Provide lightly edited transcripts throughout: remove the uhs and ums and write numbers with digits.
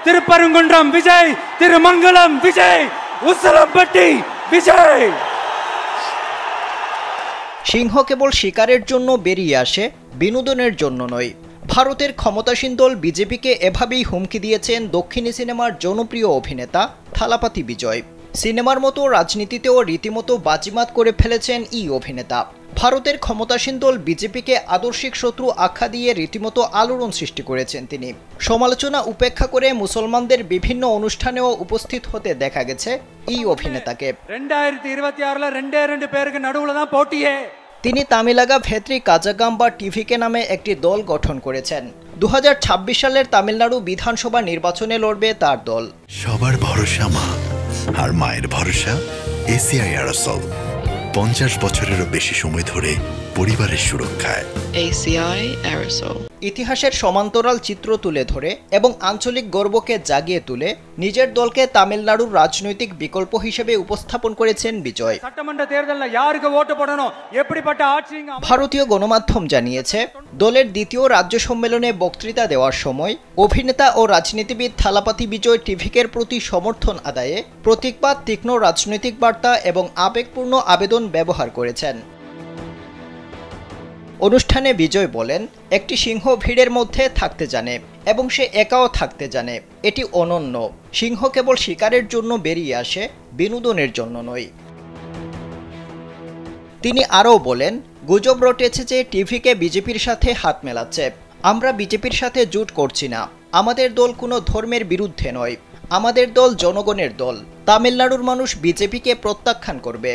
திருப்பரங்குன்றம் விஜய், திருமங்கலம் விஜய், উসলামপট্টি বিজয়। সিংহ কেবল শিকারের জন্য বেরিয়ে আসে, বিনোদনের জন্য নয়। ভারতের ক্ষমতাসীন দল বিজেপিকে এভাবেই হুমকি দিয়েছেন দক্ষিণী সিনেমার জনপ্রিয় অভিনেতা থালাপাতি বিজয়। সিনেমার মতো রাজনীতিতেও রীতিমতো বাজিমাত করে ফেলেছেন এই অভিনেতা। ভারতের ক্ষমতাসীন দল বিজেপিকে আদর্শিক শত্রু আখ্যা দিয়ে রীতিমতো আলোড়ন সৃষ্টি করেছেন তিনি। সমালোচনা উপেক্ষা করে মুসলমানদের বিভিন্ন অনুষ্ঠানেও উপস্থিত হতে দেখা গেছে এই অভিনেতাকে। 2026ல 2 பேருக்கு நடுவுல தான் போட்டியே। তিনি তামিলাগা ভেত্রি কাজাগাম বা টিভিকে নামে একটি দল গঠন করেছেন। 2026 সালের তামিলনাড়ু বিধানসভা নির্বাচনে লড়বে তার দল। সবার ভরসা মা, আর মায়ের ভরসা এসিআই এরোসল। 50 বছরেরও বেশি সময় ধরে পরিবারের সুরক্ষায় ACI Aerosol। ইতিহাসের সমান্তরাল চিত্র তুলে ধরে এবং আঞ্চলিক গর্বকে জাগিয়ে তুলে নিজের দলকে তামিলনাড়ুর রাজনৈতিক বিকল্প হিসেবে উপস্থাপন করেছেন বিজয়। ভারতীয় গণমাধ্যম জানিয়েছে, দলের দ্বিতীয় রাজ্য সম্মেলনে বক্তৃতা দেওয়ার সময় অভিনেতা ও রাজনীতিবিদ থালাপাতি বিজয় টিভিকের প্রতি সমর্থন আদায়ে প্রতীকবাদ, তীক্ষ্ণ রাজনৈতিক বার্তা এবং আবেগপূর্ণ আবেদন ব্যবহার করেছেন। অনুষ্ঠানে বিজয় বলেন, একটি সিংহ ভিড়ের মধ্যে থাকতে জানে এবং সে একাও থাকতে জানে। এটি অনন্য। সিংহ কেবল শিকারের জন্য বেরিয়ে আসে, বিনোদনের জন্য নয়। তিনি আরও বলেন, গুজব রটেছে যে টিভিকে বিজেপির সাথে হাত মেলাচ্ছে। আমরা বিজেপির সাথে জোট করছি না। আমাদের দল কোনো ধর্মের বিরুদ্ধে নয়। আমাদের দল জনগণের দল। তামিলনাড়ুর মানুষ বিজেপিকে প্রত্যাখ্যান করবে।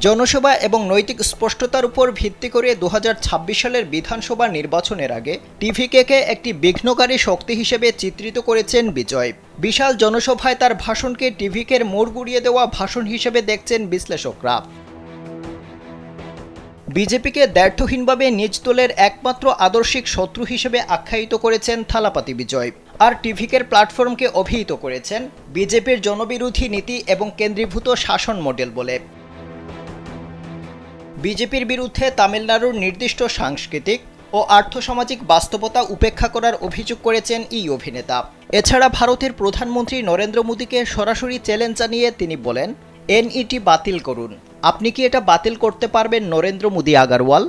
জনসভা এবং নৈতিক স্পষ্টতার উপর ভিত্তি করে 2026 সালের বিধানসভা নির্বাচনের আগে টিভিকে একটি বিঘ্নকারী শক্তি হিসেবে চিত্রিত করেছেন বিজয়। বিশাল জনসভায় তার ভাষণকে টিভিকের মোড় গুড়িয়ে দেওয়া ভাষণ হিসেবে দেখছেন বিশ্লেষকরা। বিজেপিকে দ্ব্যর্থহীনভাবে নিজ দলের একমাত্র আদর্শিক শত্রু হিসেবে আখ্যায়িত করেছেন থালাপাতি বিজয়, আর টিভিকের প্ল্যাটফর্মকে অভিহিত করেছেন বিজেপির জনবিরোধী নীতি এবং কেন্দ্রীভূত শাসন মডেল বলে। বিজেপির বিরুদ্ধে তামিলনাড়ুর নির্দিষ্ট সাংস্কৃতিক ও আর্থসামাজিক বাস্তবতা উপেক্ষা করার অভিযোগ করেছেন এই অভিনেতা। এছাড়া ভারতের প্রধানমন্ত্রী নরেন্দ্র মোদীকে সরাসরি চ্যালেঞ্জ জানিয়ে তিনি বলেন, NET বাতিল করুন। আপনি কি এটা বাতিল করতে পারবেন নরেন্দ্র মোদী আগারওয়াল?